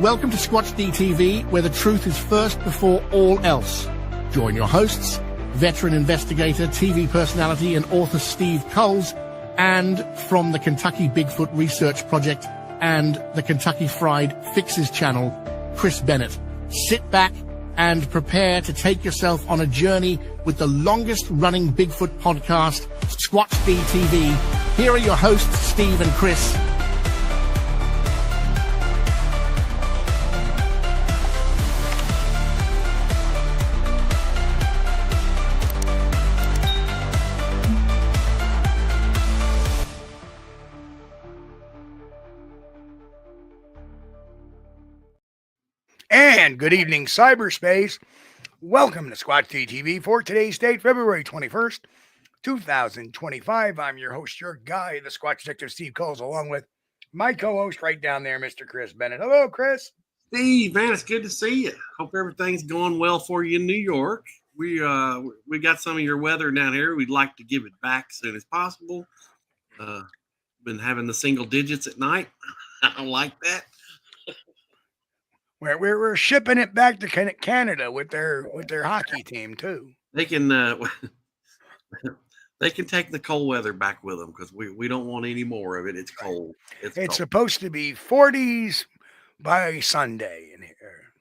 Welcome to Squatch-D where the truth is first before all else. Join your hosts, veteran investigator, TV personality, and author Steve Kulls, and from the Kentucky Bigfoot Research Project and the Kentucky Fried Fixes channel, Chris Bennett. Sit back and prepare to take yourself on a journey with the longest-running Bigfoot podcast, Squatch-D. Here are your hosts, Steve and Chris. And good evening, cyberspace. Welcome to Squatch-D for today's date, February 21st, 2025. I'm your host, your guy, the Squatch Detective, Steve Kulls, along with my co-host right down there, Mr. Chris Bennett. Hello, Chris. Steve, man, it's good to see you. Hope everything's going well for you in New York. We got some of your weather down here. We'd like to give it back as soon as possible. Been having the single digits at night. I don't like that. We're shipping it back to Canada with their hockey team too. They can they can take the cold weather back with them because we don't want any more of it. It's cold. It's cold. Supposed to be 40s by Sunday in here.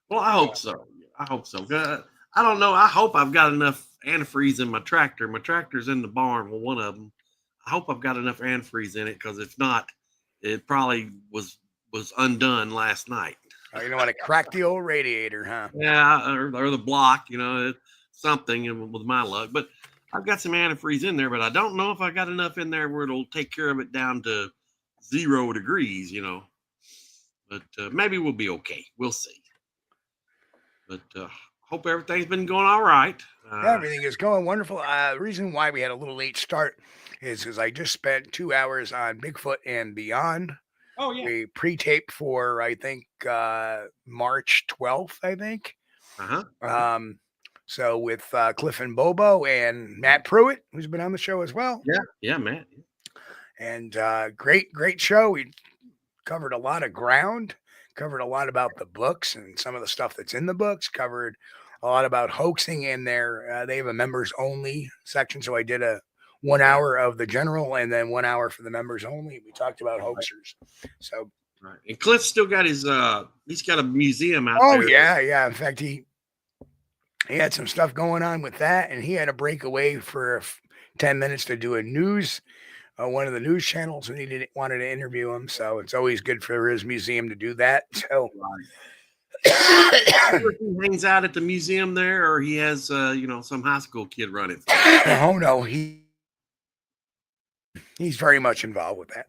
Well, I hope so. I don't know. I hope I've got enough antifreeze in my tractor. My tractor's in the barn. Well, one of them. I hope I've got enough antifreeze in it because if not, it probably was undone last night. Oh, you don't want to crack the old radiator, huh? Yeah, or the block, something with my luck. But I've got some antifreeze in there, but I don't know if I got enough in there where it'll take care of it down to 0 degrees, But maybe we'll be okay. We'll see. But hope everything's been going all right. Everything is going wonderful. The reason why we had a little late start is because I just spent 2 hours on Bigfoot and Beyond. Oh, yeah. We pre-taped for, I think, March 12th, I think. Uh-huh. So with Cliff and Bobo and Matt Pruitt, who's been on the show as well. Yeah, Matt. And great show. We covered a lot of ground, covered a lot about the books and some of the stuff that's in the books, covered a lot about hoaxing in there. They have a members only section. So I did a 1 hour of the general and then 1 hour for the members only. We talked about hoaxers. So, right. And Cliff's still got his, he's got a museum out there. Oh, yeah. Yeah. In fact, he had some stuff going on with that, and he had to break away for 10 minutes to do a news, one of the news channels, and he wanted to interview him. So it's always good for his museum to do that. So he hangs out at the museum there, or he has, some high school kid running. Oh, no, he's very much involved with that.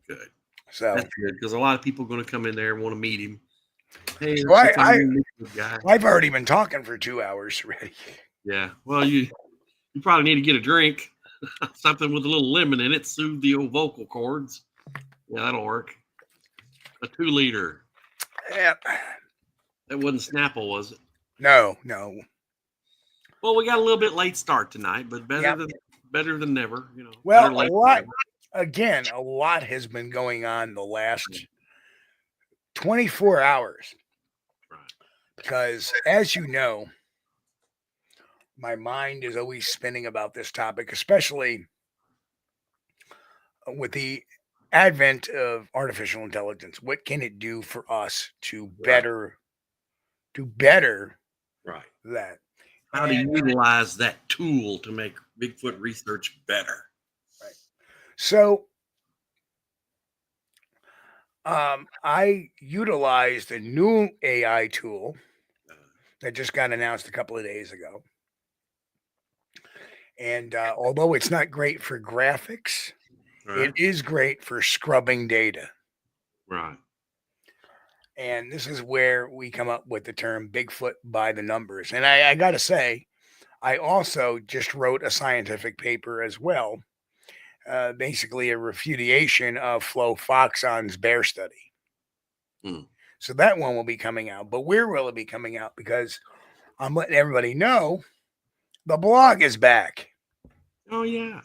Good. So that's good because a lot of people are going to come in there and want to meet him. Hey, well, I've already been talking for 2 hours already. Yeah. Well, you probably need to get a drink, something with a little lemon in it, soothe the old vocal cords. Yeah, that'll work. A 2-liter. Yep. That wasn't Snapple, was it? No. Well, we got a little bit late start tonight, but better than never, Well, a lot has been going on the last 24 hours. Right. Because as you know, my mind is always spinning about this topic, especially with the advent of artificial intelligence. What can it do for us to better right. that? How to utilize that tool to make Bigfoot research better. Right. So I utilized a new AI tool that just got announced a couple of days ago. And although it's not great for graphics, it is great for scrubbing data. Right. And this is where we come up with the term Bigfoot by the numbers. And I got to say, I also just wrote a scientific paper as well, basically a refutation of Flo Foxon's bear study. So that one will be coming out. But where will it be coming out? Because I'm letting everybody know the blog is back. Oh, yeah.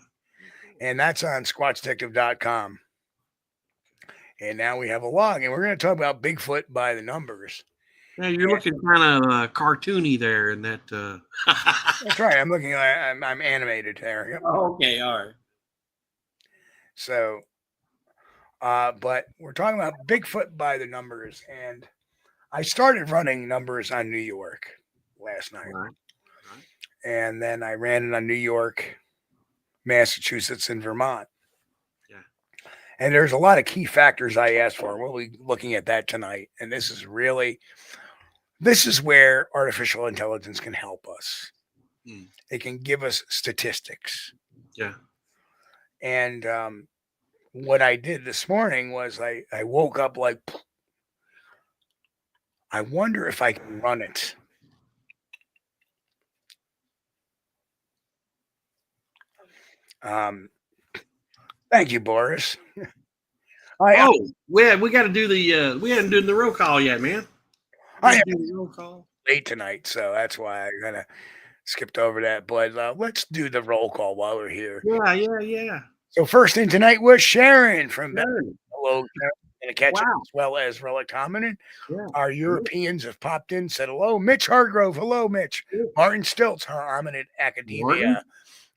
And that's on squatchdetective.com. And now we have a log, and we're going to talk about Bigfoot by the numbers. Yeah, you're looking kind of cartoony there in that. That's right. I'm looking like I'm animated there. Yep. Oh, okay, all right. So, but we're talking about Bigfoot by the numbers, and I started running numbers on New York last night, Right. and then I ran it on New York, Massachusetts, and Vermont. Yeah. And there's a lot of key factors I asked for. We'll be looking at that tonight, and this is where artificial intelligence can help us. It can give us statistics. Yeah. And what I did this morning was I woke up like, I wonder if I can run it. Thank you, Boris. We got to do the we haven't done the roll call yet, man. I am do the roll call late tonight, so that's why I kind of skipped over that. But let's do the roll call while we're here. Yeah. So first in tonight was Sharon from Sharon. Hello, Sharon. Gonna catch it Wow. as well as Relic Hominin. Yeah. Our Europeans have popped in, said hello. Mitch Hargrove, hello, Mitch. Yeah. Martin Stiltz, our Hominid Academia. Martin.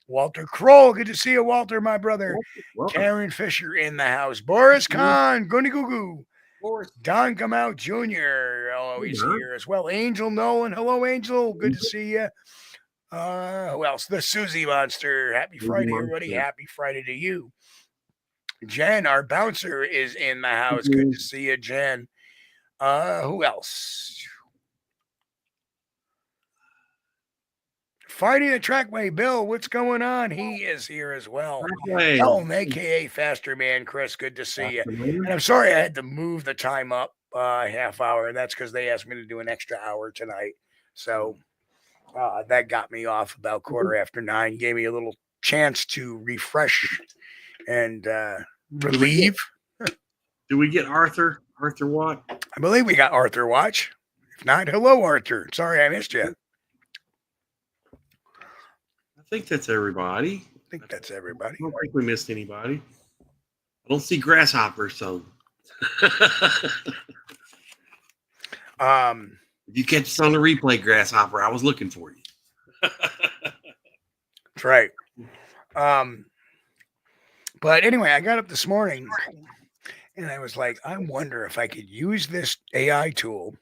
Walter Kroll, good to see you, Walter, my brother. Welcome. Karen Fisher in the house. Boris Kahn, Goony Goo Goo. Don Come Out Jr. Oh, he's here as well. Angel Nolan, hello, Angel. Good to see you. Who else? The Susie Monster. Happy Friday, everybody. Happy Friday to you. Jen, our bouncer, is in the house. Good to see you, Jen. Who else? Fighting the Trackway, Bill. What's going on? He is here as well. Elm, aka Faster Man, Chris. Good to see you. And I'm sorry I had to move the time up a half hour, and that's because they asked me to do an extra hour tonight. So that got me off about 9:15. Gave me a little chance to refresh and relieve. Do we get Arthur? Arthur Watt? I believe we got Arthur Watch. If not, hello, Arthur. Sorry I missed you. I think that's everybody. I don't think we missed anybody. I don't see Grasshopper, so. If you catch us on the replay, Grasshopper, I was looking for you. That's right. But anyway, I got up this morning and I was like, I wonder if I could use this AI tool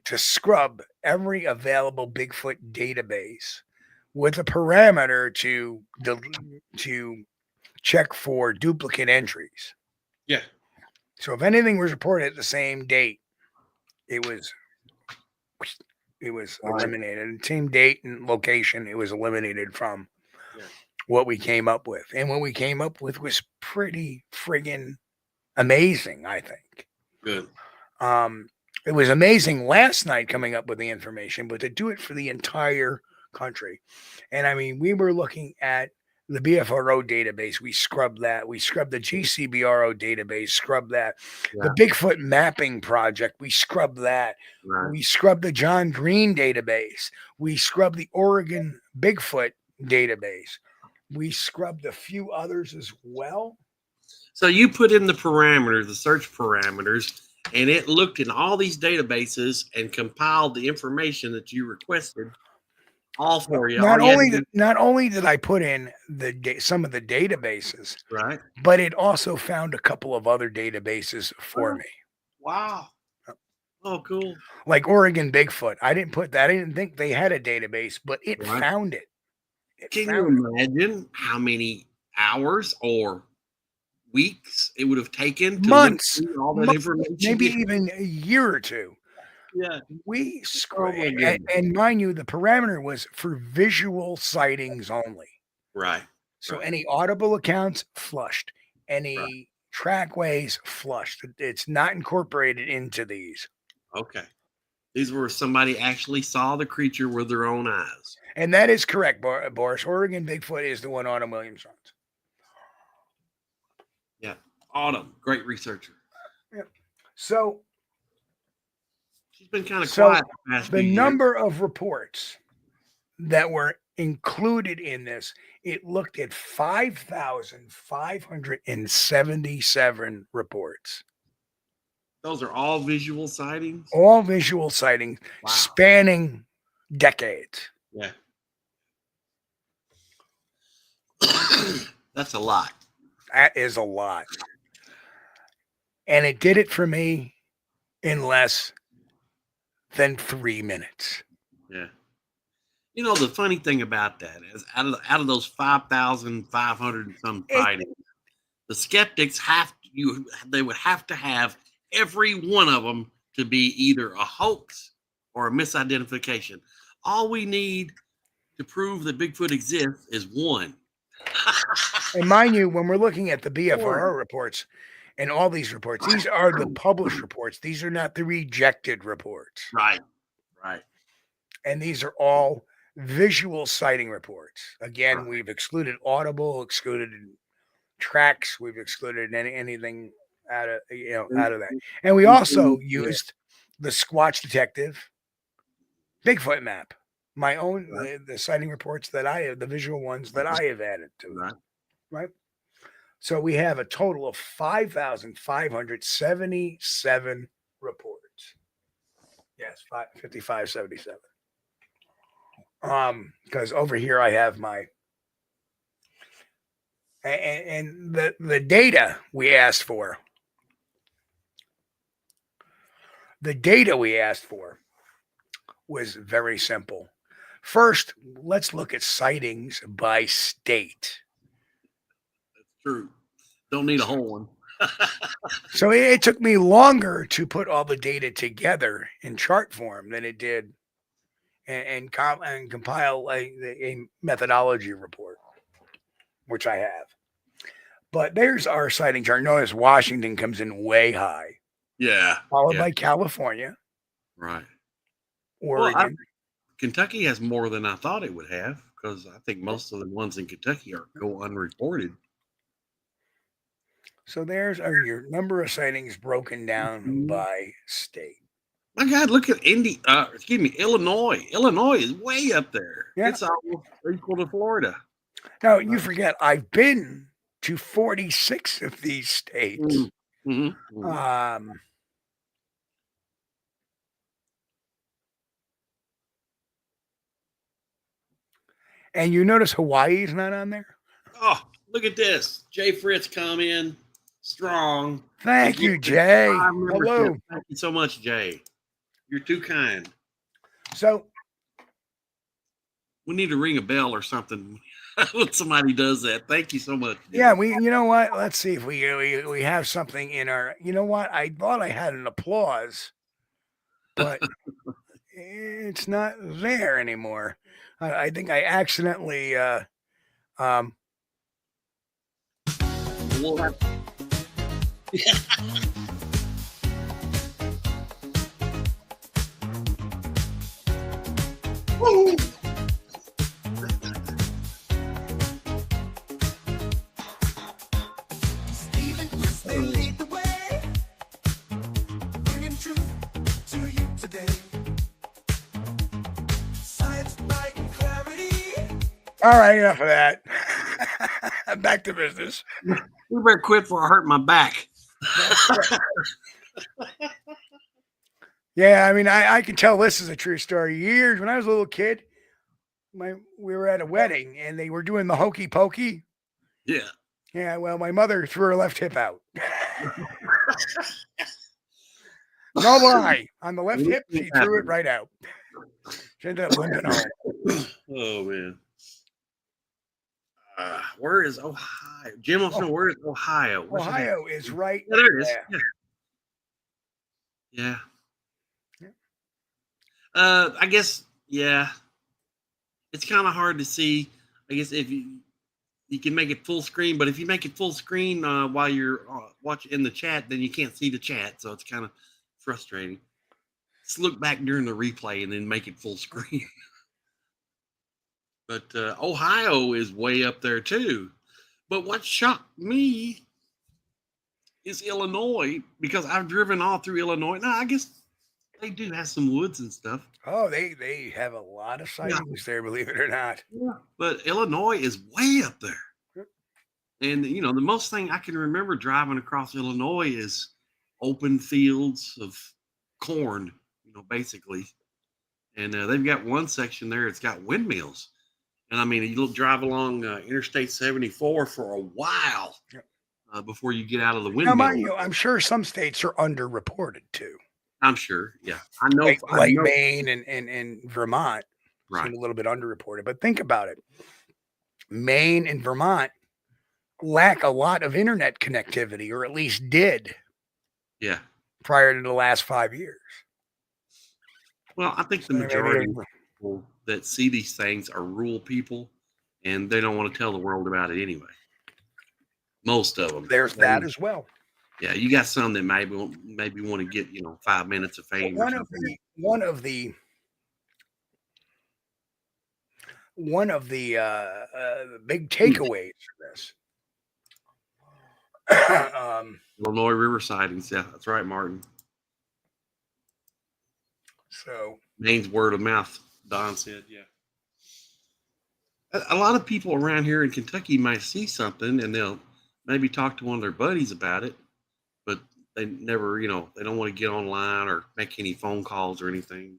to scrub every available Bigfoot database with a parameter to check for duplicate entries. Yeah. So if anything was reported at the same date, it was eliminated. Same date and location, it was eliminated from what we came up with. And what we came up with was pretty friggin' amazing, I think. Good. It was amazing last night coming up with the information, but to do it for the entire country. And I mean, we were looking at the BFRO database. We scrubbed that. We scrubbed the GCBRO database, scrubbed that. Yeah. The Bigfoot mapping project, we scrubbed that. Right. We scrubbed the John Green database. We scrubbed the Oregon Bigfoot database. We scrubbed a few others as well. So you put in the parameters, the search parameters, and it looked in all these databases and compiled the information that you requested all for you. Not only did I put in some of the databases, right, but it also found a couple of other databases for me. Wow. Oh, cool. Like Oregon Bigfoot. I didn't put that. I didn't think they had a database, but it found it. Can you imagine how many hours or weeks it would have taken to months, look through all that information? Maybe even a year or two. Yeah. We and mind you, the parameter was for visual sightings only. Right. So any audible accounts flushed, any trackways flushed. It's not incorporated into these. Okay. These were somebody actually saw the creature with their own eyes. And that is correct, Boris. Oregon Bigfoot is the one Autumn Williams runs. Yeah. Autumn, great researcher. Yeah. So she's been kind of quiet. The number of reports that were included in this, it looked at 5,577 reports. Those are all visual sightings? All visual sightings spanning decades. Yeah. That's a lot. That is a lot. And it did it for me in less than 3 minutes. Yeah. You know, the funny thing about that is out of those 5,500 and some sightings, the skeptics they would have to have every one of them to be either a hoax or a misidentification. All we need to prove that Bigfoot exists is one. And mind you, when we're looking at the BFRO reports and all these reports, these are the published reports. These are not the rejected reports. Right. And these are all visual sighting reports. Again, we've excluded audible, excluded tracks, we've excluded anything out of that. And we also used the Squatch Detective Bigfoot map. My own the sighting reports that I have, the visual ones that I have added to it. Right. So we have a total of 5,577 reports. Yes, 5,577. Because over here I have my and the data we asked for. The data we asked for was very simple. First, let's look at sightings by state. That's true. Don't need a whole one. So it took me longer to put all the data together in chart form than it did and compile a methodology report, which I have. But there's our sighting chart. Notice Washington comes in way high. Yeah. Followed by California. Right. Oregon. Well, Kentucky has more than I thought it would have, because I think most of the ones in Kentucky go unreported. So there's your number of sightings broken down by state. My God, look at Illinois. Illinois is way up there. Yeah. It's almost equal to Florida. Now, you forget, I've been to 46 of these states. And you notice Hawaii's not on there? Oh, look at this. Jay Fritz come in strong. Thank you, Jay. Hello. Thank you so much, Jay. You're too kind. So we need to ring a bell or something when somebody does that. Thank you so much. Jay. Yeah, you know what? Let's see if we have something in our, you know what? I thought I had an applause, but it's not there anymore. I think I accidentally we'll have All right, enough of that. Back to business. We better quit before I hurt my back. Yeah, I mean, I can tell this is a true story. Years when I was a little kid, we were at a wedding and they were doing the hokey pokey. Yeah. Yeah, well, my mother threw her left hip out. No lie. On the left hip, she threw it right out. She ended up limping home. Oh, man. Where is Ohio? Jim wants to know, where is Ohio? Ohio is right there. It is. Yeah. I guess, yeah. It's kind of hard to see. I guess if you can make it full screen, but if you make it full screen while you're watching in the chat, then you can't see the chat. So it's kind of frustrating. Just look back during the replay and then make it full screen. But Ohio is way up there too. But what shocked me is Illinois, because I've driven all through Illinois. Now, I guess They do have some woods and stuff. Oh, they have a lot of sightings there, believe it or not. Yeah. But Illinois is way up there. Yep. And the most thing I can remember driving across Illinois is open fields of corn, basically. And they've got one section there, it's got windmills. And I mean, you'll drive along Interstate 74 for a while before you get out of the Now, windmill. mind you, I'm sure some states are underreported too. I'm sure. Yeah. I know. Like Maine and Vermont Right. seem a little bit underreported. But think about it. Maine and Vermont lack a lot of internet connectivity, or at least did. Yeah. Prior to the last 5 years. Well, I think the majority of people that see these things are rural people, and they don't want to tell the world about it anyway. Most of them. There's that as well. Yeah, you got some that maybe want to get 5 minutes of fame. One of the big takeaways from this. Illinois River sightings. Yeah, that's right, Martin. So Maine's word of mouth, Don said. Yeah. A lot of people around here in Kentucky might see something and they'll maybe talk to one of their buddies about it, but they never, they don't want to get online or make any phone calls or anything.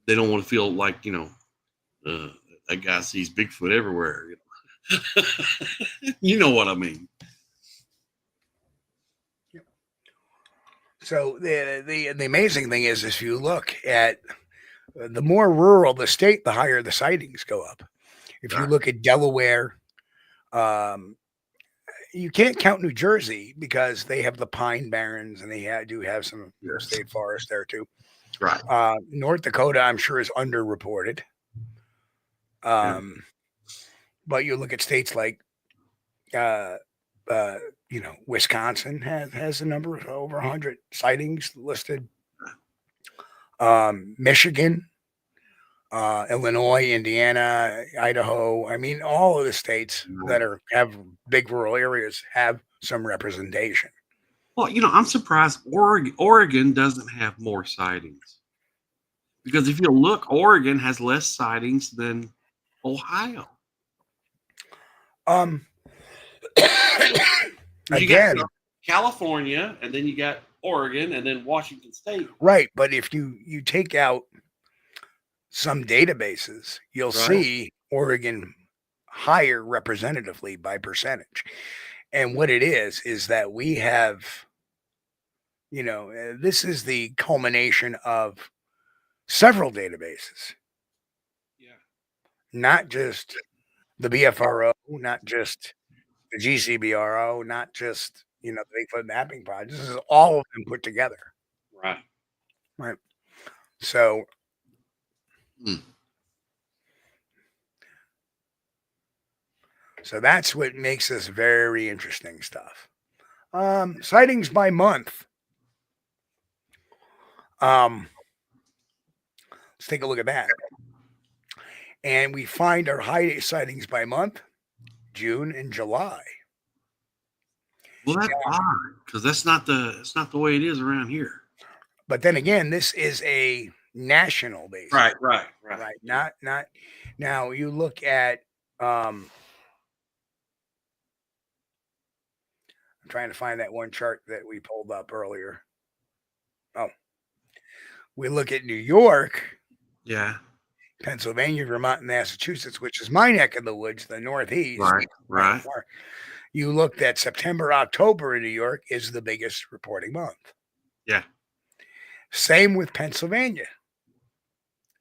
They don't want to feel like, that guy sees Bigfoot everywhere. You know what I mean? So the amazing thing is, if you look at the more rural the state, the higher the sightings go up. If you look at Delaware, you can't count New Jersey because they have the Pine Barrens and they do have some state forest there too. Right. North Dakota, I'm sure, is underreported. But you look at states like, Wisconsin has a number of over 100 sightings listed. Michigan, Illinois, Indiana, Idaho. I mean, all of the states that have big rural areas have some representation. Well, I'm surprised Oregon doesn't have more sightings. Because if you look, Oregon has less sightings than Ohio. Again, you got California, and then you got Oregon, and then Washington State. Right, but if you take out some databases, you'll see Oregon higher representatively by percentage. And what it is that we have, this is the culmination of several databases. Yeah. Not just the BFRO, not just the GCBRO, not just, the Bigfoot Mapping Project. This is all of them put together. Right. Right. So, so that's what makes this very interesting stuff. Sightings by month. Let's take a look at that. And we find our high sightings by month, June and July. Well, that's odd because that's not the way it is around here. But then again, this is a national basis. Right. Not now. You look at. I'm trying to find that one chart that we pulled up earlier. Oh, we look at New York. Yeah. Pennsylvania, Vermont, and Massachusetts, which is my neck of the woods, the Northeast. Right. You looked at September, October in New York is the biggest reporting month. Yeah. Same with Pennsylvania.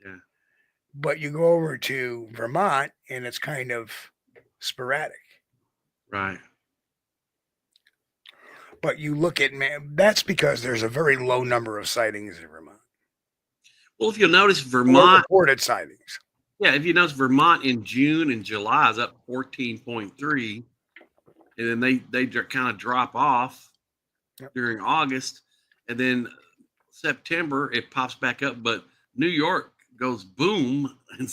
Yeah. But you go over to Vermont and it's kind of sporadic. Right. But you look at, that's because there's a very low number of sightings in Vermont. Well, if you'll notice, Vermont reported sightings. Yeah, if you notice, Vermont in June and July is up 14.3, and then they kind of drop off during August, and then September it pops back up. But New York goes boom in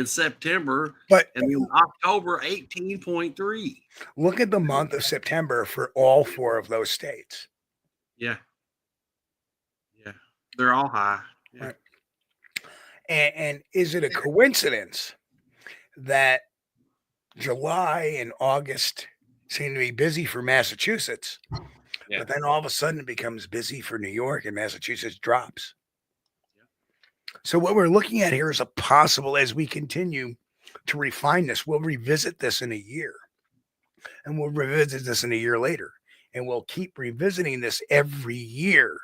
September, and then October 18.3. Look at the month of September for all four of those states. Yeah. They're all high. Yeah. Right. And is it a coincidence that July and August seem to be busy for Massachusetts, Yeah. but then all of a sudden it becomes busy for New York and Massachusetts drops? So what we're looking at here is a possible, as we continue to refine this, we'll revisit this in a year, and we'll revisit this in a year later, and we'll keep revisiting this every year,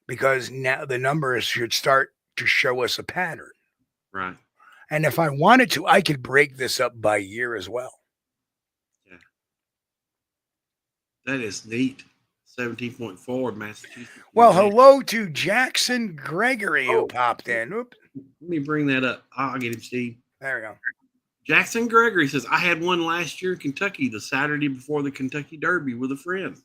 because now the numbers should start to show us a pattern. Right. And if I wanted to, I could break this up by year as well. Yeah. That is neat. 17.4 Massachusetts. Well, hello to Jackson Gregory who popped in. Oops. Let me bring that up. I'll get him, Steve. There we go. Jackson Gregory says, I had one last year in Kentucky, the Saturday before the Kentucky Derby with a friend.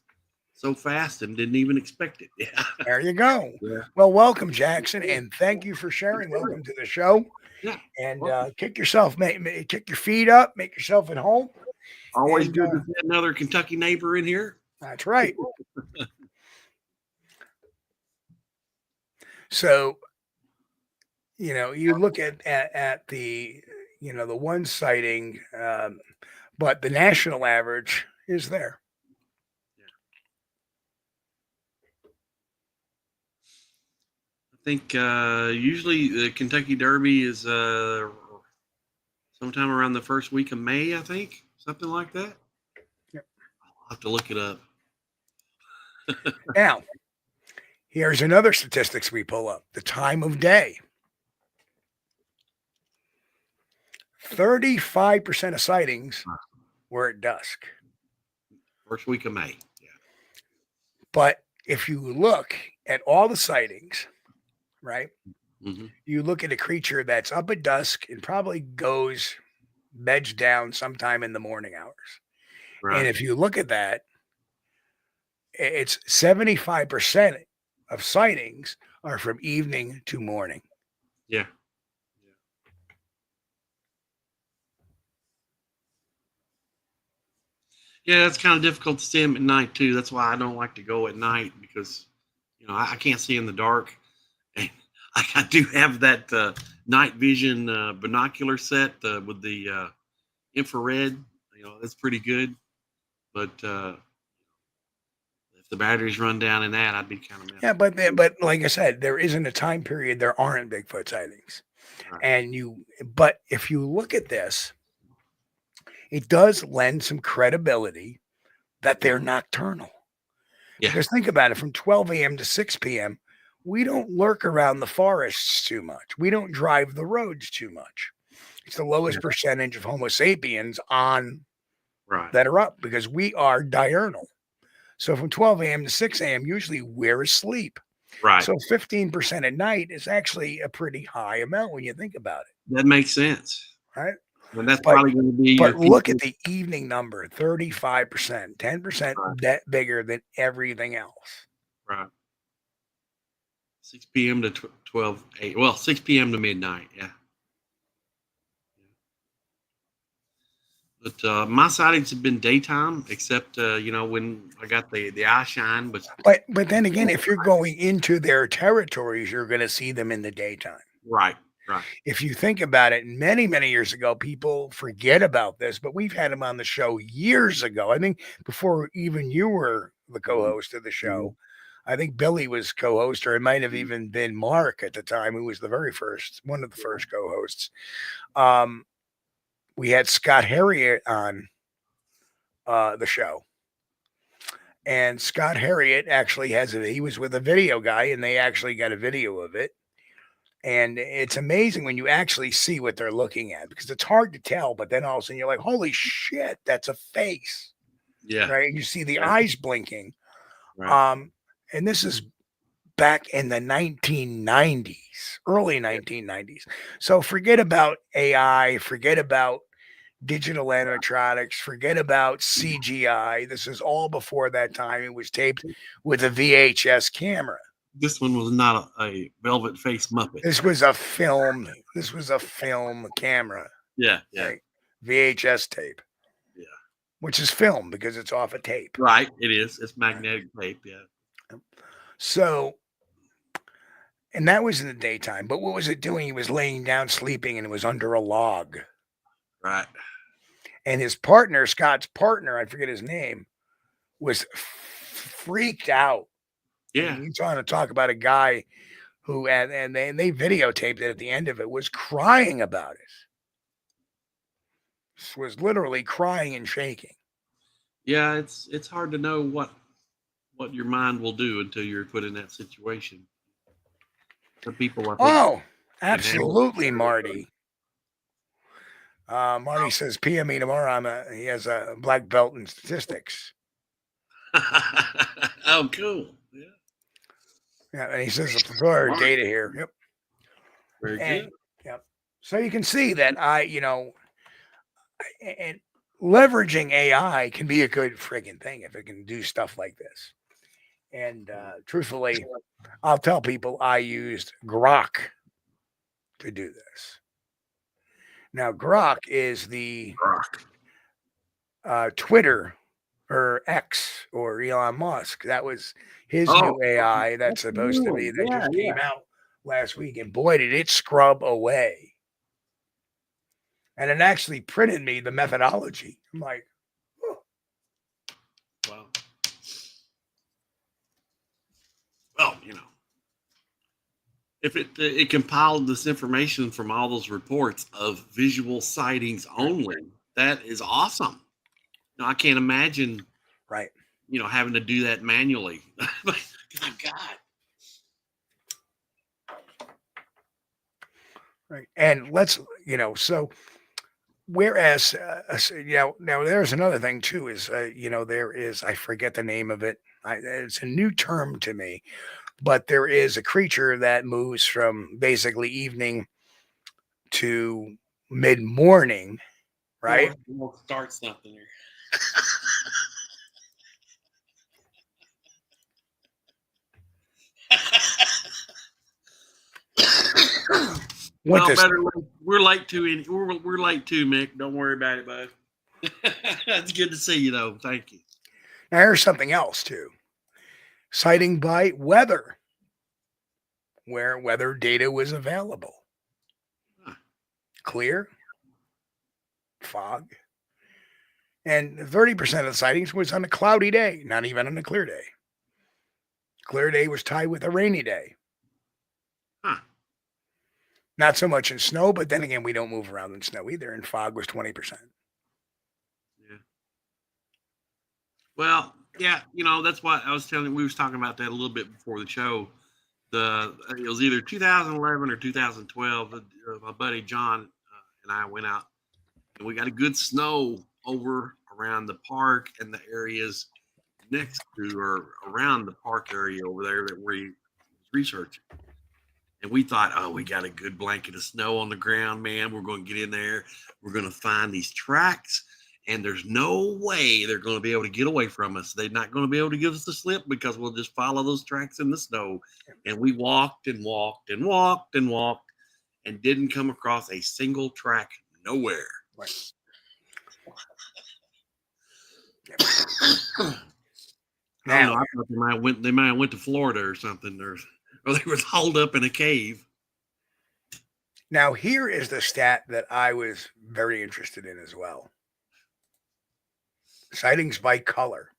So fast and didn't even expect it. Yeah. There you go. Yeah. Well, welcome, Jackson, and thank you for sharing. Welcome to the show. Yeah. And kick your feet up, make yourself at home. Always And, good to see another Kentucky neighbor in here. That's right. So, you look at the, the one sighting, but the national average is there. I think usually the Kentucky Derby is sometime around the first week of May, I think. Something like that. Yep. I'll have to look it up. Now, here's another statistics we pull up. The time of day. 35% of sightings were at dusk. First week of May. Yeah. But if you look at all the sightings, right? Mm-hmm. You look at a creature that's up at dusk and probably goes beds down sometime in the morning hours. Right. And if you look at that, it's 75% of sightings are from evening to morning. Yeah. Yeah, it's kind of difficult to see them at night too. That's why I don't like to go at night, because I can't see in the dark. And I do have that night vision binocular set with the infrared. That's pretty good. But if the batteries run down in that, I'd be kind of messed. Yeah, but like I said, there isn't a time period there aren't Bigfoot sightings. Right. And but if you look at this, it does lend some credibility that they're nocturnal. Yeah. Because think about it, from 12 a.m. to 6 p.m., we don't lurk around the forests too much. We don't drive the roads too much. It's the lowest percentage of Homo sapiens on that are up, because we are diurnal. So from 12 a.m. to 6 a.m., usually we're asleep. Right. So 15% at night is actually a pretty high amount when you think about it. That makes sense. Right. And that's probably going to be. But look at the evening number, 35%, 10% that bigger than everything else. Right. 6 p.m. to 12, 8. Well, 6 p.m. to midnight. Yeah. But my sightings have been daytime, except when I got the eye shine. But then again, if you're going into their territories, you're going to see them in the daytime. Right. Right. If you think about it, many, many years ago, people forget about this, but we've had him on the show years ago. I think before even you were the co-host of the show. I think Billy was co-host, or it might have even been Mark at the time, who was one of the first co-hosts. We had Scott Harriet on the show. And Scott Harriet actually he was with a video guy, and they actually got a video of it. And it's amazing when you actually see what they're looking at, because it's hard to tell, but then all of a sudden you're like, holy shit, that's a face. Yeah. Right. You see the eyes blinking. Right. And this is back in the 1990s, early 1990s. So forget about AI, forget about digital animatronics, forget about CGI. This is all before that time. It was taped with a VHS camera. This one was not a velvet face Muppet. This was a film. This was a film camera. Yeah, yeah. Right? VHS tape. Yeah. Which is film because it's off a tape. Right, it is. It's magnetic tape, yeah. So And that was in the daytime. But what was it doing? He was laying down sleeping and it was under a log. Right. And his partner, Scott's partner, I forget his name, was freaked out. Yeah. I mean, you're trying to talk about a guy who, and they videotaped it at the end of it, was crying about it. Was literally crying and shaking. Yeah, it's hard to know what your mind will do until you're put in that situation. The people I think. Oh, absolutely, Marty. Marty says, PM me tomorrow. He has a black belt in statistics. Oh, cool. Yeah. Yeah, and he says the preferred data here. Yep. Very good. Yep. So you can see that and leveraging AI can be a good friggin' thing if it can do stuff like this. And truthfully, I'll tell people I used Grok to do this. Now, Grok is the Twitter or X or Elon Musk. That was his new AI that's supposed to be that just came out last week. And boy, did it scrub away. And it actually printed me the methodology. I'm like, oh. Wow. Well, if it compiled this information from all those reports of visual sightings only, that is awesome. Now, I can't imagine, right? Having to do that manually. My God. Right, and let's so. Whereas, now there's another thing too. Is there is, I forget the name of it. It's a new term to me, but there is a creature that moves from basically evening to mid morning, right? We'll start something here. Well, we're late too. We're late too, Mick. Don't worry about it, bud. That's good to see you, though. Thank you. Now here's something else too. Sighting by weather, where weather data was available. Huh. Clear, fog, and 30% of the sightings was on a cloudy day, not even on a clear day. Clear day was tied with a rainy day. Huh. Not so much in snow, but then again, we don't move around in snow either. And fog was 20%. Yeah. Well, yeah, that's why I was telling you, we was talking about that a little bit before the show. It was either 2011 or 2012. My buddy John and I went out, and we got a good snow over around the park and the areas next to or around the park area over there that we was researching. And we thought, oh, we got a good blanket of snow on the ground, man. We're going to get in there. We're going to find these tracks, and there's no way they're going to be able to get away from us. They're not going to be able to give us the slip because we'll just follow those tracks in the snow. And we walked and walked and walked and walked and didn't come across a single track nowhere. Right. I don't know. I thought they might have went to Florida or something, or they were holed up in a cave. Now, here is the stat that I was very interested in as well. Sightings by color.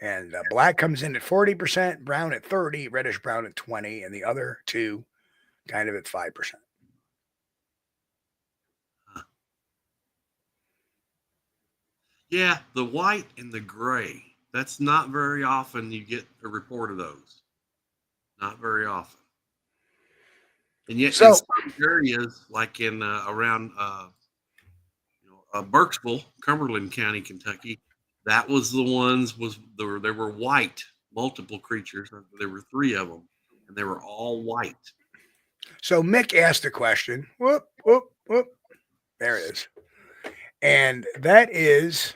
And black comes in at 40%, brown at 30%, reddish brown at 20%, and the other two kind of at 5%. Yeah, the white and the gray. That's not very often you get a report of those. Not very often. And yet, in some areas, like in around Burkesville, Cumberland County, Kentucky, that was the ones there were white, multiple creatures. There were 3 of them, and they were all white. So Mick asked a question. Whoop, whoop, whoop. There it is. And that is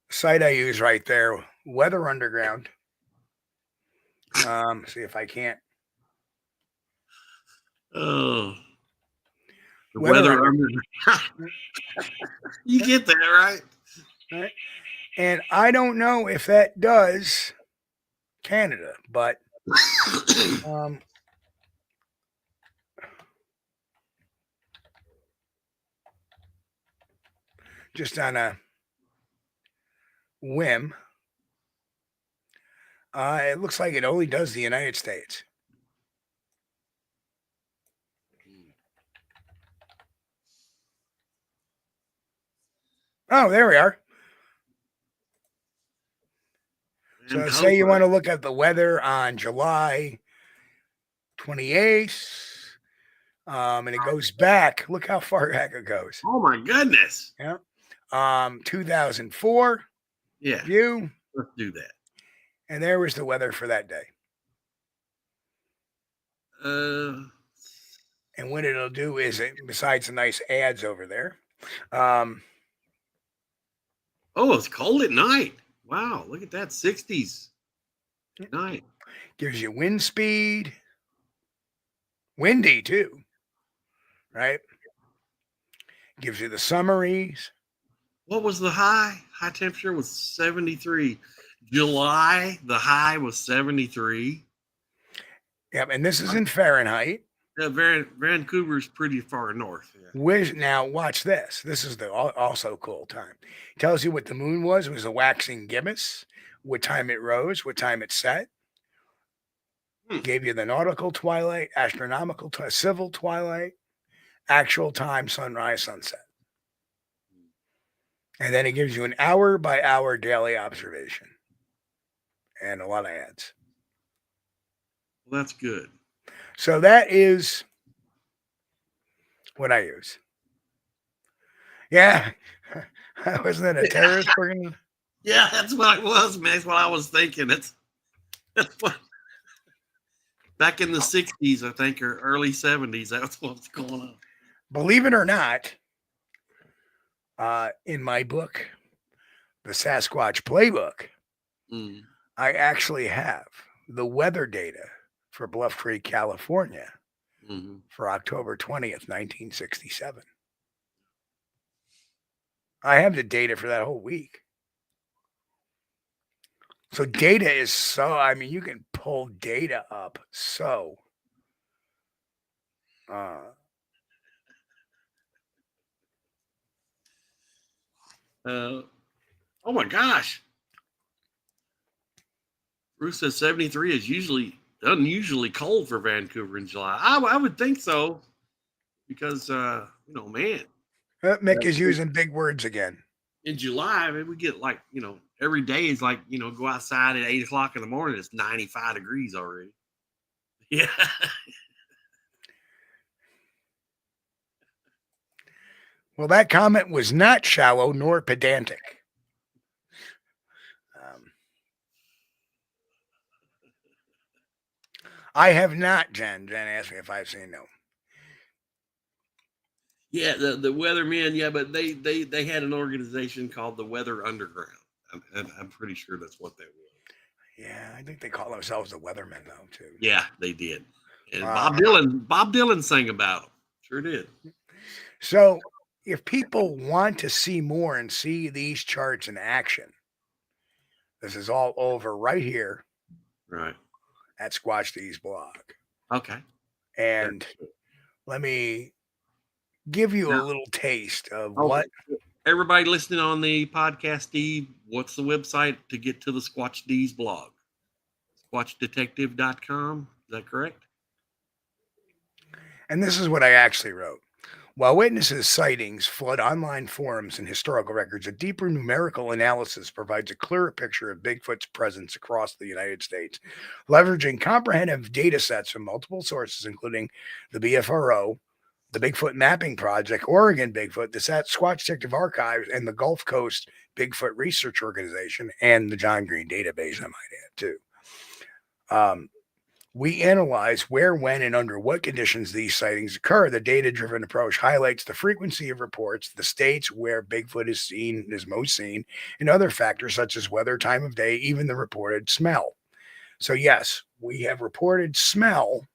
the site I use right there, Weather Underground. See if I can't. Oh, the Weather Underground. You get that right? Right? And I don't know if that does Canada, but just on a whim, it looks like it only does the United States. Oh, there we are. So say you want to look at the weather on July 28th, and it goes back. Look how far back it goes. Oh my goodness. Yeah. 2004. Yeah. View. Let's do that. And there was the weather for that day. And what it'll do is, besides the nice ads over there, oh, it's cold at night. Wow, look at that, 60s at night. Gives you wind speed, windy too, right? Gives you the summaries. What was the high? High temperature was 73. July, the high was 73. Yep, and this is in Fahrenheit. Yeah, Vancouver's pretty far north. Yeah. Now, watch this. This is the also cool time. It tells you what the moon was. It was a waxing gibbous, what time it rose, what time it set. Gave you the nautical twilight, astronomical, civil twilight, actual time, sunrise, sunset. And then it gives you an hour by hour daily observation and a lot of ads. Well, that's good. So that is what I use. Yeah. Wasn't it a terrorist organization? Yeah, that's what it was, man. That's what I was thinking. That's what back in the 60s, I think, or early 70s, that's what's going on. Believe it or not, in my book, the Sasquatch Playbook, I actually have the weather data for Bluff Creek, California for October 20th, 1967. I have the data for that whole week. So data is so, I mean, you can pull data up so. Oh my gosh. Bruce says 73 is unusually cold for Vancouver in July. I would think so because, man. Mick is using big words again. In July, I mean, we get like, every day is like, go outside at 8 o'clock in the morning. It's 95 degrees already. Yeah. Well, that comment was not shallow nor pedantic. I have not, Jen. Jen asked me if I've seen no. Yeah, the weathermen, yeah, but they had an organization called the Weather Underground. I'm pretty sure that's what they were. Yeah, I think they call themselves the Weathermen, though, too. Yeah, they did. And Bob Dylan sang about them. Sure did. So if people want to see more and see these charts in action, this is all over right here. Right. At Squatch-D's blog. Okay. And let me give you a little taste of what. Everybody listening on the podcast, Steve, what's the website to get to the Squatch-D's blog? Squatchdetective.com. Is that correct? And this is what I actually wrote. While witnesses' sightings flood online forums and historical records, a deeper numerical analysis provides a clearer picture of Bigfoot's presence across the United States. Leveraging comprehensive data sets from multiple sources, including the BFRO, the Bigfoot Mapping Project, Oregon Bigfoot, the Squatch Detective Archives, and the Gulf Coast Bigfoot Research Organization, and the John Green Database, I might add, too. We analyze where, when, and under what conditions these sightings occur. The data-driven approach highlights the frequency of reports, the states where Bigfoot is most seen, and other factors such as weather, time of day, even the reported smell. So yes, we have reported smell.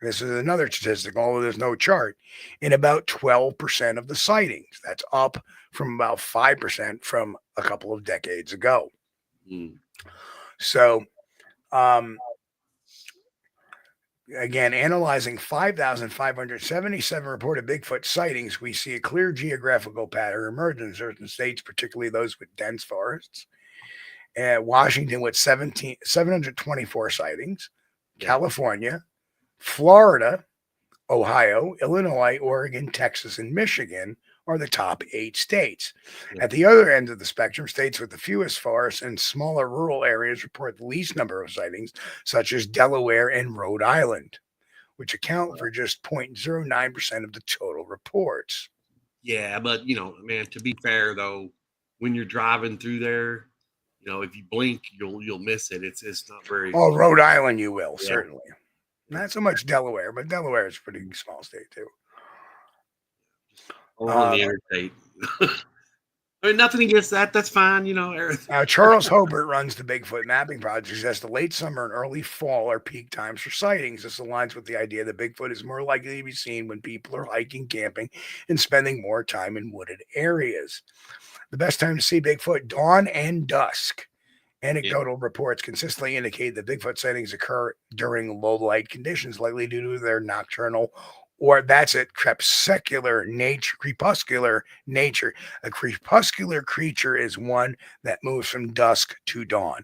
This is another statistic, although there's no chart, in about 12% of the sightings. That's up from about 5% from a couple of decades ago. Mm. So, again, analyzing 5,577 reported Bigfoot sightings, we see a clear geographical pattern emerge in certain states, particularly those with dense forests. Washington with 724 sightings, Yeah. California, Florida, Ohio, Illinois, Oregon, Texas, and Michigan are the top 8 states. Yeah. At the other end of the spectrum, states with the fewest forests and smaller rural areas report the least number of sightings, such as Delaware and Rhode Island, which account for just 0.09% of the total reports. Yeah, but man, to be fair though, when you're driving through there, if you blink, you'll miss it. It's not very. Oh, Rhode Island, you will, Yeah. certainly. Not so much Delaware, but Delaware is a pretty small state too. On the interstate. I mean, nothing against that. That's fine. Charles Hobart runs the Bigfoot Mapping Project. Says the late summer and early fall are peak times for sightings. This aligns with the idea that Bigfoot is more likely to be seen when people are hiking, camping, and spending more time in wooded areas. The best time to see Bigfoot, dawn and dusk. Anecdotal reports consistently indicate that Bigfoot sightings occur during low light conditions, likely due to their nocturnal, or that's it, crepuscular nature. A crepuscular creature is one that moves from dusk to dawn.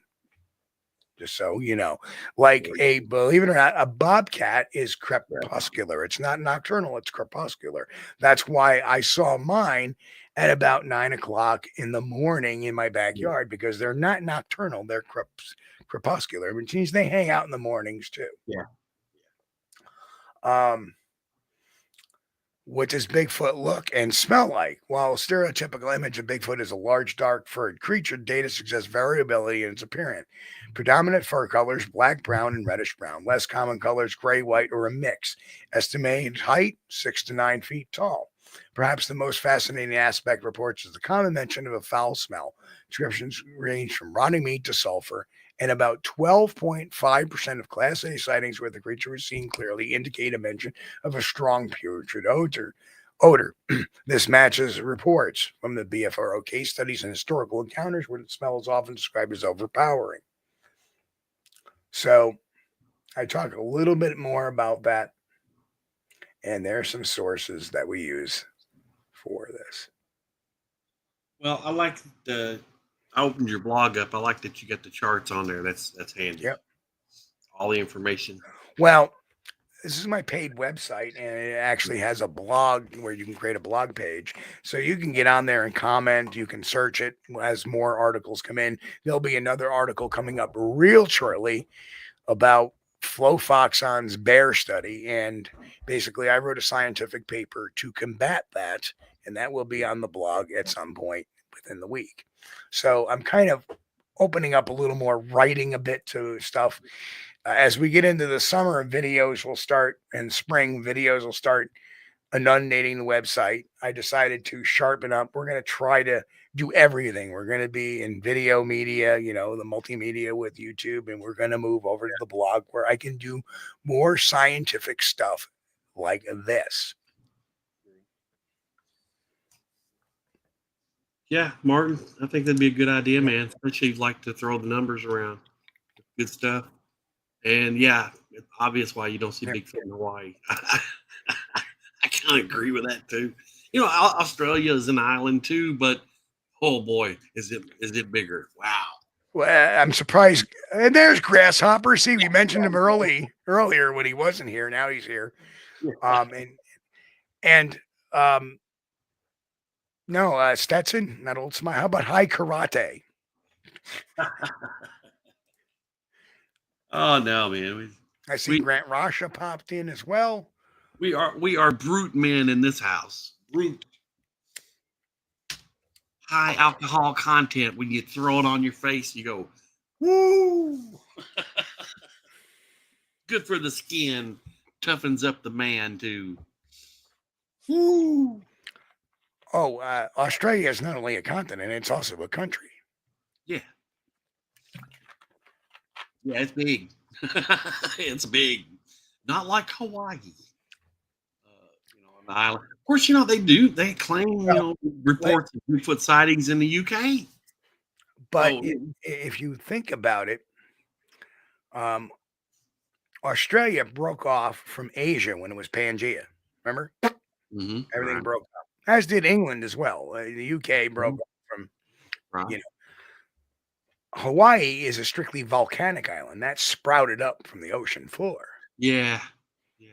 Just so you know, believe it or not, a bobcat is crepuscular. It's not nocturnal, it's crepuscular. That's why I saw mine at about 9 o'clock in the morning in my backyard, because they're not nocturnal, they're crepuscular, which means they hang out in the mornings too. Yeah. What does Bigfoot look and smell like? While a stereotypical image of Bigfoot is a large, dark, furred creature, data suggests variability in its appearance. Predominant fur colors, black, brown, and reddish brown. Less common colors, gray, white, or a mix. Estimated height, 6 to 9 feet tall. Perhaps the most fascinating aspect reports is the common mention of a foul smell. Descriptions range from rotting meat to sulfur, and about 12.5% of Class A sightings where the creature was seen clearly indicate a mention of a strong putrid odor. This matches reports from the BFRO case studies and historical encounters where the smell is often described as overpowering. So I talk a little bit more about that, and there are some sources that we use for this. Well, I opened your blog up. I like that you got the charts on there. That's handy. Yep. All the information. Well, this is my paid website, and it actually has a blog where you can create a blog page. So you can get on there and comment. You can search it as more articles come in. There'll be another article coming up real shortly about Flo Foxon's bear study. And basically, I wrote a scientific paper to combat that, and that will be on the blog at some point within the week. So I'm kind of opening up a little more, writing a bit to stuff. As we get into the summer, videos will start, and spring videos will start inundating the website. I decided to sharpen up. We're going to try to do everything. We're going to be in video media, the multimedia with YouTube, and we're going to move over to the blog where I can do more scientific stuff like this. Yeah, Martin, I think that'd be a good idea, man. Especially if you like to throw the numbers around. Good stuff. And yeah, it's obvious why you don't see Bigfoot in Hawaii. I kind of agree with that too. Australia is an island too, but oh boy, is it bigger? Wow. Well, I'm surprised. And there's Grasshopper. See, we mentioned him earlier when he wasn't here. Now he's here. No, Stetson, not Old Smile. How about High Karate? Oh no, man. I see Grant Rasha popped in as well. We are brute men in this house. Brute. High alcohol content. When you throw it on your face, you go, woo. Good for the skin. Toughens up the man too. Woo. Oh, Australia is not only a continent, it's also a country. Yeah. Yeah, it's big. It's big. Not like Hawaii. the island. Of course, you know they do. They claim, you Well, know, reports of Bigfoot sightings in the UK. but So if you think about it, um, Australia broke off from Asia when it was Pangea. Remember? Everything right, broke up, as did England as well. The UK broke mhm, off from, right, you know, Hawaii is a strictly volcanic island that sprouted up from the ocean floor. yeah, yeah.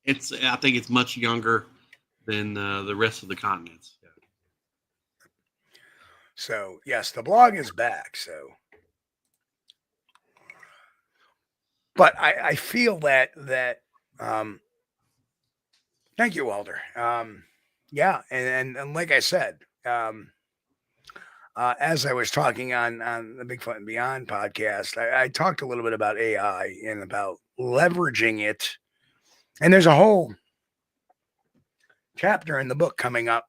It's I think it's much younger than the rest of the continents. Yeah. So yes, the blog is back. So, but I feel that um, thank you, Walter. Yeah, and like I said, as I was talking on the Bigfoot and Beyond podcast, I talked a little bit about AI and about leveraging it. And there's a whole chapter in the book coming up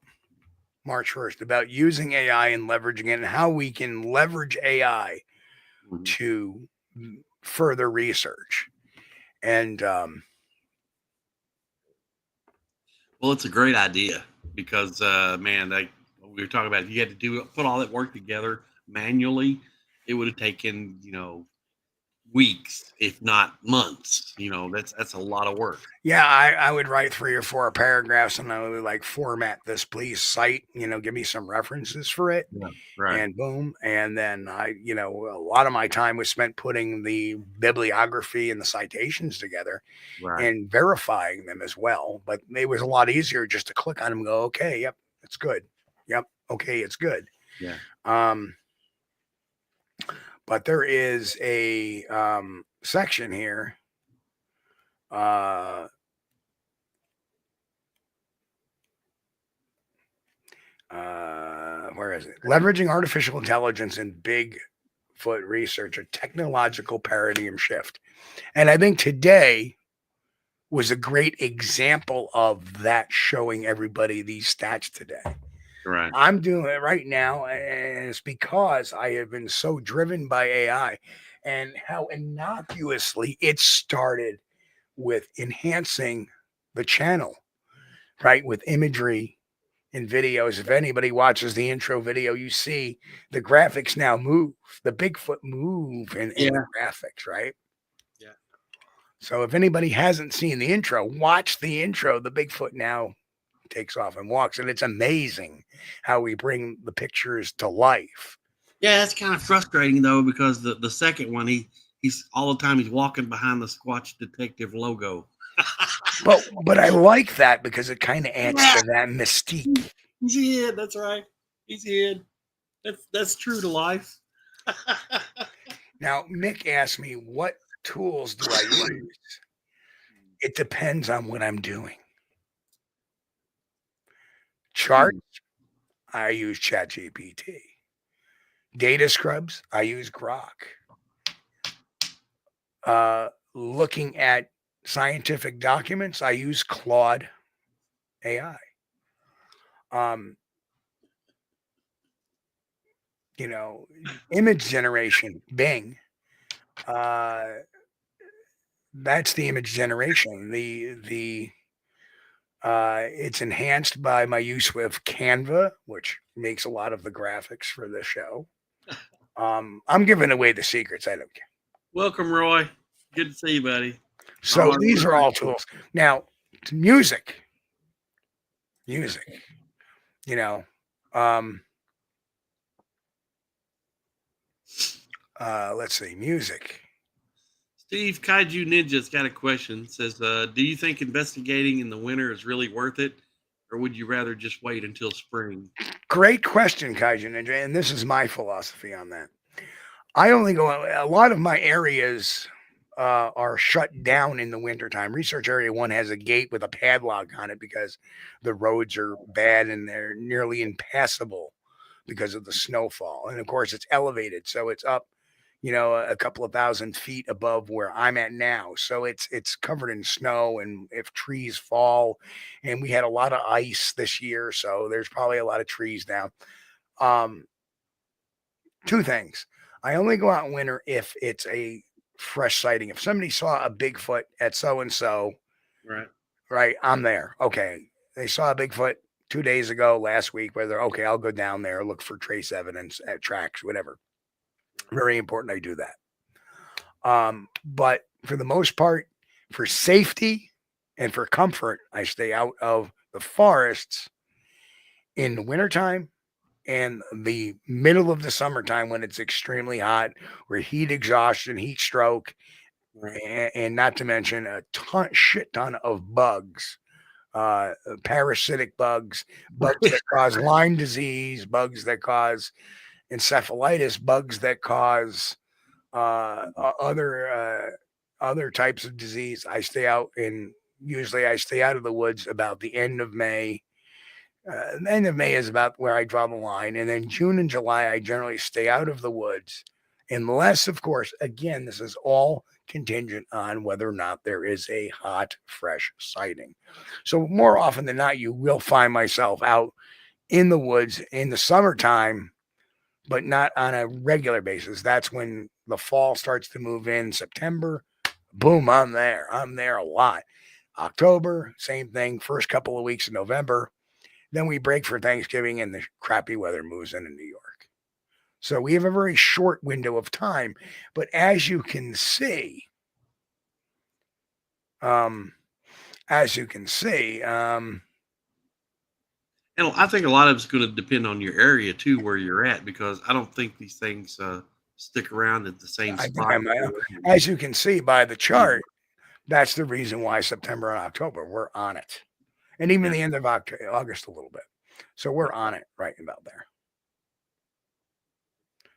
March 1st about using AI and leveraging it and how we can leverage AI Mhm. to further research. And Well, it's a great idea because, man, like we were talking about, if you had to put all that work together manually, it would have taken, you know, weeks, if not months. You know, that's a lot of work. yeah, I would write 3 or 4 paragraphs and I would like format this, please cite, give me some references for it. Yeah. Right. And boom. And then a lot of my time was spent putting the bibliography and the citations together Right. and verifying them as well. But it was a lot easier just to click on them and go, okay, yep, it's good. Yep, okay, it's good. Yeah. Um, but there is a section here. Where is it? Leveraging artificial intelligence in Bigfoot research, a technological paradigm shift. And I think today was a great example of that, showing everybody these stats today. Right. I'm doing it right now, and it's because I have been so driven by AI and how innocuously it started with enhancing the channel, right? With imagery and videos. If anybody watches the intro video, you see the graphics now move, the Bigfoot move in the Yeah. graphics, right? Yeah. So if anybody hasn't seen the intro, watch the intro. The Bigfoot now takes off and walks, and it's amazing how we bring the pictures to life. Yeah, it's kind of frustrating though because the second one he's all the time he's walking behind the Squatch Detective logo. But I like that because it kind of adds Yeah, to that mystique. he's hid. That's right. He's hid. That's true to life. Now, Mick asked me, what tools do I use? It depends on what I'm doing. Charts, I use ChatGPT. Data scrubs, I use Grok. Looking at scientific documents, I use Claude AI. Image generation, Bing. That's the image generation. It's enhanced by my use with Canva, which makes a lot of the graphics for the show. I'm giving away the secrets. I don't care. Welcome, Roy. Good to see you, buddy. So these are all tools. Now, music. Let's see, music. Steve Kaiju Ninja's got a question. Says, do you think investigating in the winter is really worth it, or would you rather just wait until spring? Great question, Kaiju Ninja, and this is my philosophy on that. I only go. A lot of my areas are shut down in the wintertime. Research Area 1 has a gate with a padlock on it because the roads are bad and they're nearly impassable because of the snowfall. And of course, it's elevated, so it's up, a couple of thousand feet above where I'm at now. So it's covered in snow, and if trees fall, and we had a lot of ice this year, so there's probably a lot of trees down. Two things. I only go out in winter if it's a fresh sighting. If somebody saw a Bigfoot at so and so, Right. right? I'm there. Okay. They saw a Bigfoot 2 days ago, last week, whether, okay, I'll go down there, look for trace evidence at tracks, whatever. Very important I do that. But for the most part, for safety and for comfort, I stay out of the forests in the wintertime and the middle of the summertime when it's extremely hot, where heat exhaustion, heat stroke, and not to mention a shit ton of bugs, parasitic bugs, bugs that cause Lyme disease, bugs that cause encephalitis, bugs that cause other types of disease. Usually I stay out of the woods about the end of May. The end of May is about where I draw the line. And then June and July, I generally stay out of the woods. Unless, of course, again, this is all contingent on whether or not there is a hot, fresh sighting. So more often than not, you will find myself out in the woods in the summertime, but not on a regular basis. That's when the fall starts to move in. September, boom, I'm there. I'm there a lot. October, same thing. First couple of weeks of November. Then we break for Thanksgiving and the crappy weather moves into New York. So we have a very short window of time. But as you can see, And I think a lot of it's going to depend on your area too, where you're at, because I don't think these things stick around at the same spot. As you can see by the chart, that's the reason why September and October, we're on it. And even the end of August a little bit. So we're on it right about there.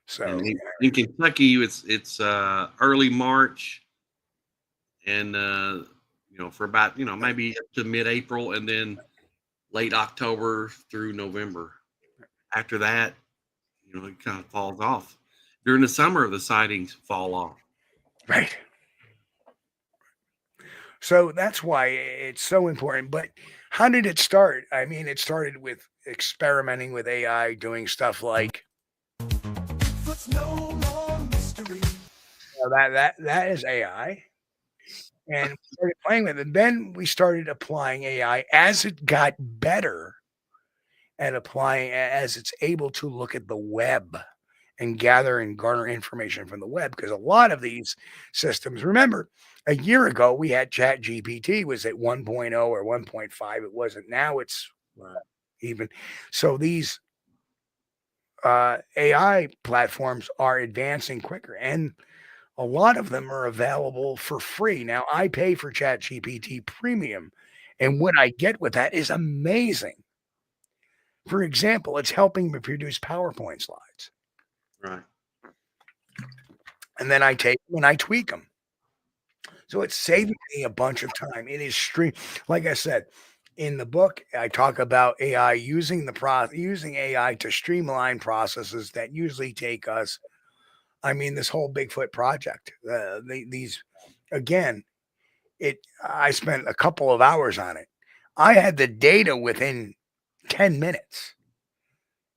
So in Kentucky, it's early March, and for about maybe up to mid-April, and then late October through November. After that, it kind of falls off. During the summer, the sightings fall off. Right. So that's why it's so important. But how did it start? I mean, it started with experimenting with AI, doing stuff like no more mystery. That is AI. And we started playing with it. And then we started applying AI as it got better at applying, as it's able to look at the web and gather and garner information from the web. Because a lot of these systems, remember, a year ago we had ChatGPT was at 1.0 or 1.5. It wasn't. Now it's even. So these AI platforms are advancing quicker, and a lot of them are available for free. Now, I pay for ChatGPT Premium, and what I get with that is amazing. For example, it's helping me produce PowerPoint slides. Right. And then I take them and I tweak them. So it's saving me a bunch of time. It is like I said, in the book, I talk about AI using AI to streamline processes that usually take us. I mean, this whole Bigfoot project. I spent a couple of hours on it. I had the data within 10 minutes,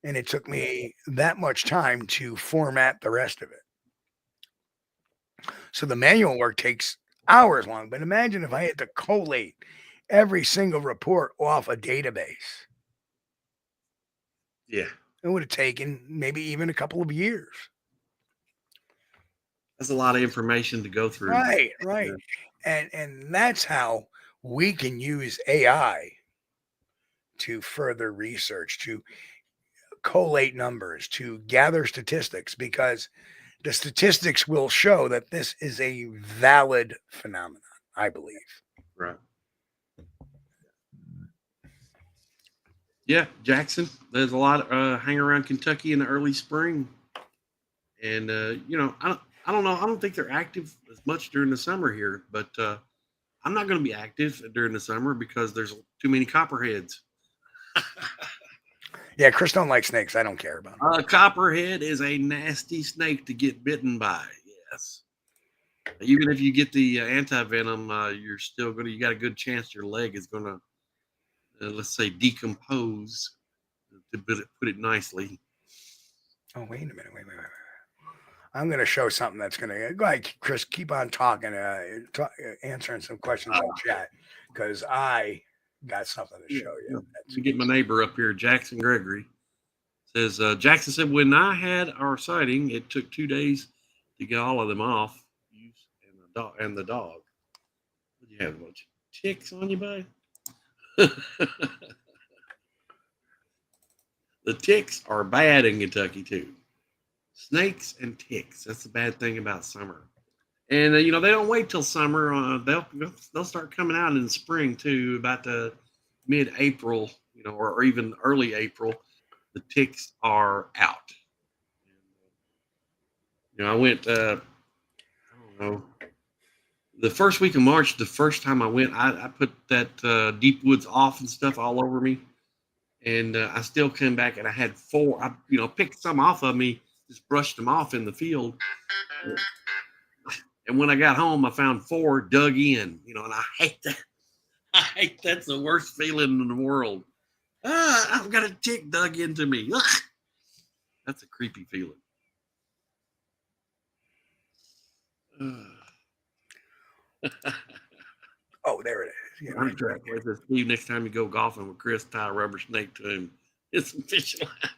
and it took me that much time to format the rest of it. So the manual work takes hours long. But imagine if I had to collate every single report off a database. Yeah. It would have taken maybe even a couple of years. That's a lot of information to go through. Right. And that's how we can use AI to further research, to collate numbers, to gather statistics, because the statistics will show that this is a valid phenomenon, I believe. Right. Yeah, Jackson, there's a lot hang around Kentucky in the early spring. And, I don't know. I don't think they're active as much during the summer here, but I'm not going to be active during the summer because there's too many copperheads. Yeah, Chris don't like snakes. I don't care about them. A copperhead is a nasty snake to get bitten by. Yes. Even if you get the anti-venom, you got a good chance your leg is going to, let's say, decompose, to put it nicely. Oh, wait a minute. I'm going to show something that's going to go ahead, Chris. Keep on talking, answering some questions in chat because I got something to show you. Let me get my neighbor up here, Jackson Gregory. Says Jackson said when I had our sighting, it took 2 days to get all of them off. And the dog. You have a bunch of ticks on you, buddy. The ticks are bad in Kentucky too. Snakes and ticks. That's the bad thing about summer. And they don't wait till summer. They'll start coming out in the spring too, about the mid-April, or even early April. The ticks are out. I went. I don't know. The first week of March, the first time I went, I put that deep woods off and stuff all over me, and I still came back and I had 4. I picked some off of me, just brushed them off in the field, and when I got home, I found 4 dug in. And I hate that. That's the worst feeling in the world. I've got a tick dug into me. That's a creepy feeling. Oh, there it is. Yeah, I'm trying to Steve, next time you go golfing with Chris, tie a rubber snake to him. It's a fish line.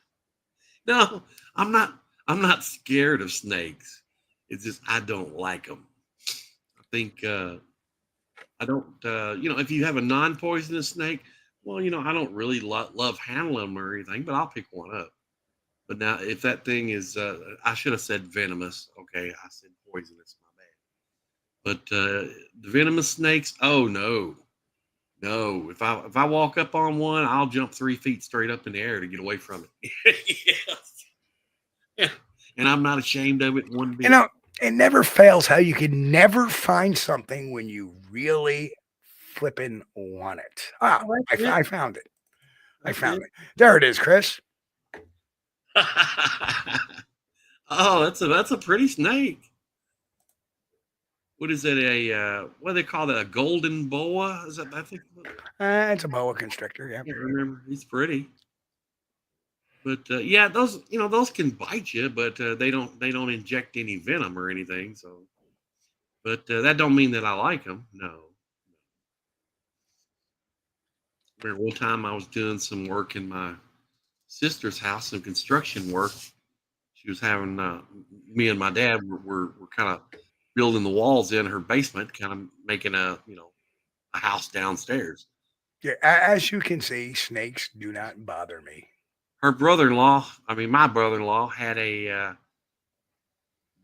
No, I'm not scared of snakes. It's just I don't like them. I think I don't. If you have a non-poisonous snake, well, I don't really love handling them or anything, but I'll pick one up. But now, if that thing is, I should have said venomous. Okay, I said poisonous. But the venomous snakes, oh no. If I walk up on one, I'll jump 3 feet straight up in the air to get away from it. Yes. Yeah. And I'm not ashamed of it one bit. It never fails how you can never find something when you really flipping want it. I found it. I found it. There it is, Chris. Oh, that's a pretty snake. What is it? What do they call that? A golden boa? Is that? I think it's a boa constrictor. Yeah, I can't remember. He's pretty. But yeah, those can bite you, but they don't inject any venom or anything. So, but that don't mean that I like them. No. Remember one time I was doing some work in my sister's house, some construction work. She was having me and my dad were kind of building the walls in her basement, kind of making a house downstairs. Yeah, as you can see, snakes do not bother me. My brother-in-law had a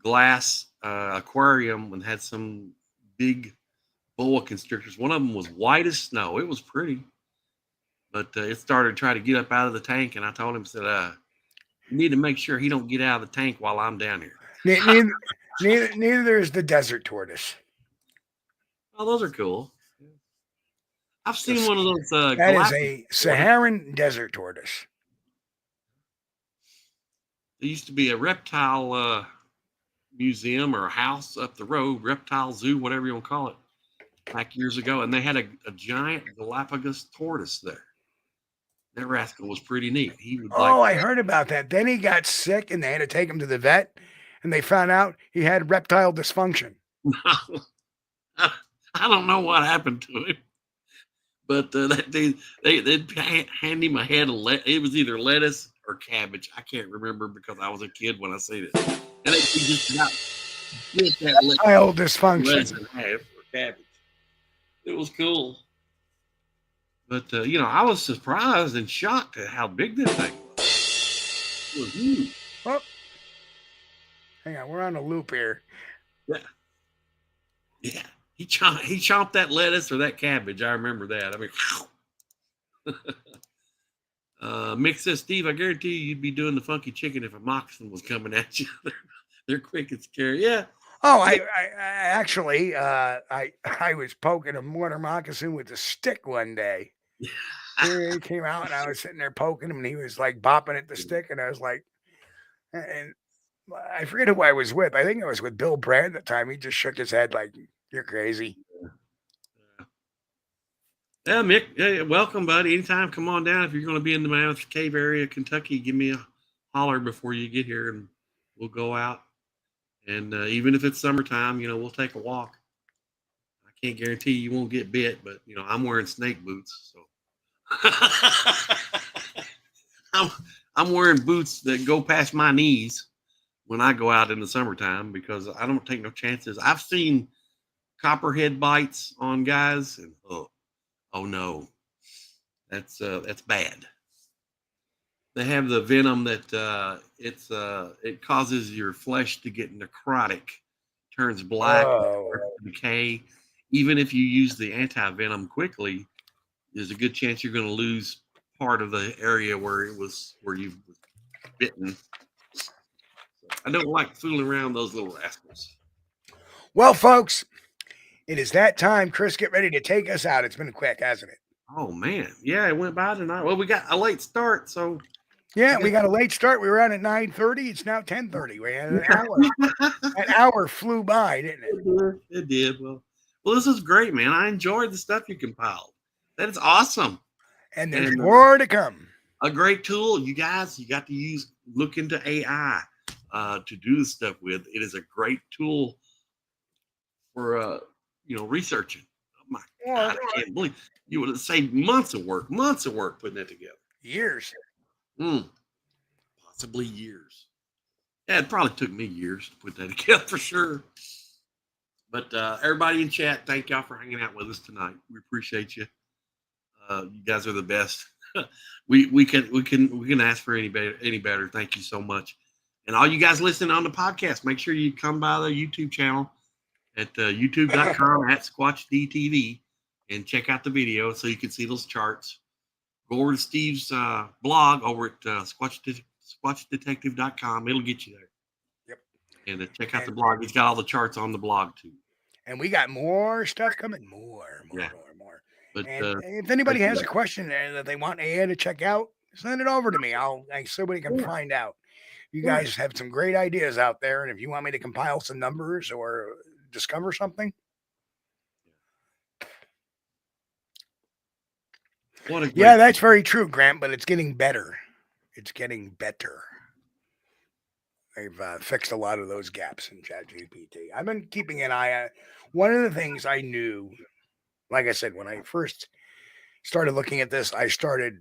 glass aquarium and had some big boa constrictors. One of them was white as snow. It was pretty, but it started trying to get up out of the tank, and I told him, you need to make sure he don't get out of the tank while I'm down here. Neither is the desert tortoise. Oh, those are cool. I've seen one of those. That is a Saharan desert tortoise. There used to be a reptile museum or a house up the road, reptile zoo, whatever you want to call it, back years ago, and they had a giant Galapagos tortoise there. That rascal was pretty neat. I heard about that. Then he got sick, and they had to take him to the vet, and they found out he had reptile dysfunction. I don't know what happened to him, but they'd hand him a head of it was either lettuce or cabbage. I can't remember because I was a kid when I seen it. And they just got that reptile dysfunction. In half or cabbage. It was cool. But I was surprised and shocked at how big this thing was. It was huge. Oh. Hang on, we're on a loop here. Yeah. He chomped that lettuce or that cabbage. I remember that. Mick says, Steve, I guarantee you'd be doing the funky chicken if a moccasin was coming at you. They're quick and scary. Yeah. Oh, I actually I was poking a mortar moccasin with a stick one day. He came out and I was sitting there poking him, and he was like bopping at the stick, and I was like, and I forget who I was with. I think I was with Bill Brand at the time. He just shook his head like, you're crazy. Yeah, Mick, hey, welcome, buddy. Anytime, come on down. If you're going to be in the Mammoth Cave area, Kentucky, give me a holler before you get here, and we'll go out. And even if it's summertime, we'll take a walk. I can't guarantee you won't get bit, but I'm wearing snake boots, so I'm wearing boots that go past my knees when I go out in the summertime because I don't take no chances. I've seen copperhead bites on guys, and oh no, that's bad. They have the venom that it causes your flesh to get necrotic, turns black, decay. Even if you use the anti-venom quickly, there's a good chance you're going to lose part of the area where you've bitten. So I don't like fooling around those little rascals. Well, folks, it is that time. Chris, get ready to take us out. It's been quick, hasn't it? Oh man, yeah, it went by tonight. Well, we got a late start, so. Yeah, we got a late start. We were on at 9:30. It's now 10:30. We had an hour. An hour flew by, didn't it? It did. Well, this is great, man. I enjoyed the stuff you compiled. That is awesome. And there's more to come. A great tool, you guys. You got to look into AI to do this stuff with. It is a great tool for researching. Oh my God, I can't believe you would have saved months of work putting that together. Years. Possibly years. Yeah, it probably took me years to put that together for sure. But everybody in chat, thank y'all for hanging out with us tonight. We appreciate you. You guys are the best. we can ask for any better. Thank you so much. And all you guys listening on the podcast, make sure you come by the YouTube channel at youtube.com at SquatchDTV and check out the video so you can see those charts. Go over to Steve's blog over at squatchdetective.com. It'll get you there. Yep. And check out the blog. He's got all the charts on the blog too. And we got more stuff coming. More. But if anybody has a question that they want AI to check out, send it over to me. Somebody can find out. You guys have some great ideas out there, and if you want me to compile some numbers or discover something, that's very true, Grant. But it's getting better. They've fixed a lot of those gaps in ChatGPT. I've been keeping an eye on. One of the things I knew, like I said, when I first started looking at this, I started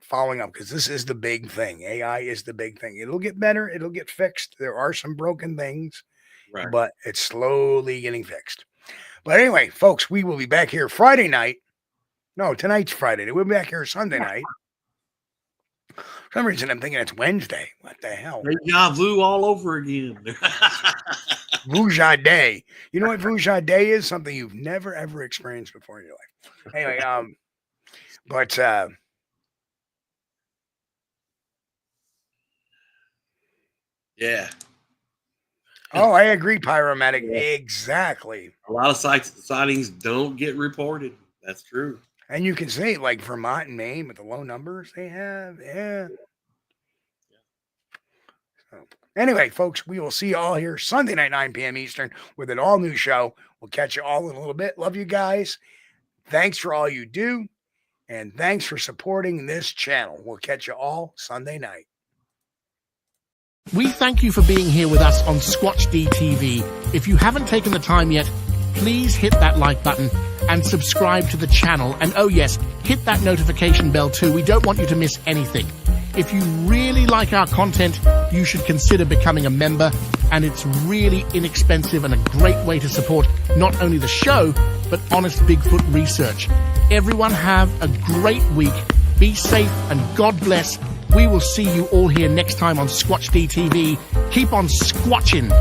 following up because this is the big thing. AI is the big thing. It'll get better. It'll get fixed. There are some broken things, but it's slowly getting fixed. But anyway, folks, we will be back here Friday night. No, tonight's Friday. We'll be back here Sunday night. For some reason, I'm thinking it's Wednesday. What the hell? Deja vu all over again. Vuja Day. You know what Vuja Day is? Something you've never, ever experienced before in your life. Anyway, yeah. Oh, I agree, Pyromatic. Yeah. Exactly. A lot of sightings don't get reported. That's true. And you can see, like Vermont and Maine, with the low numbers they have. Yeah. So, anyway, folks, we will see you all here Sunday night, 9 p.m. Eastern, with an all-new show. We'll catch you all in a little bit. Love you guys. Thanks for all you do. And thanks for supporting this channel. We'll catch you all Sunday night. We thank you for being here with us on Squatch-D TV. If you haven't taken the time yet, please hit that like button and subscribe to the channel. And oh yes, hit that notification bell too. We don't want you to miss anything. If you really like our content, you should consider becoming a member. And it's really inexpensive and a great way to support not only the show, but honest Bigfoot research. Everyone have a great week. Be safe and God bless. We will see you all here next time on Squatch-D TV. Keep on squatching.